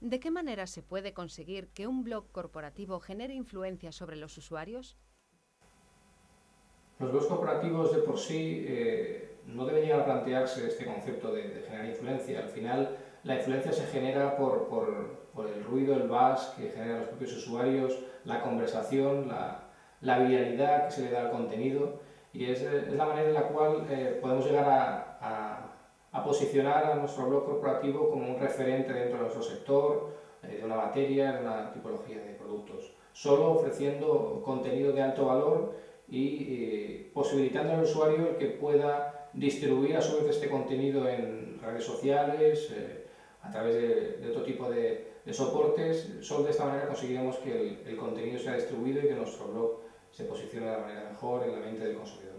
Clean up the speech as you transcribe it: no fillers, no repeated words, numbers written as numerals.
¿De qué manera se puede conseguir que un blog corporativo genere influencia sobre los usuarios? Los blogs corporativos de por sí no deben llegar a plantearse este concepto de generar influencia. Al final, la influencia se genera por el ruido, el buzz que generan los propios usuarios, la conversación, la viralidad que se le da al contenido, y es la manera en la cual podemos llegar a posicionar a nuestro blog corporativo como un referente dentro de nuestro sector, de una materia, de una tipología de productos. Solo ofreciendo contenido de alto valor y posibilitando al usuario el que pueda distribuir a su vez este contenido en redes sociales, a través de otro tipo de soportes. Solo de esta manera conseguiremos que el contenido sea distribuido y que nuestro blog se posicione de la manera mejor en la mente del consumidor.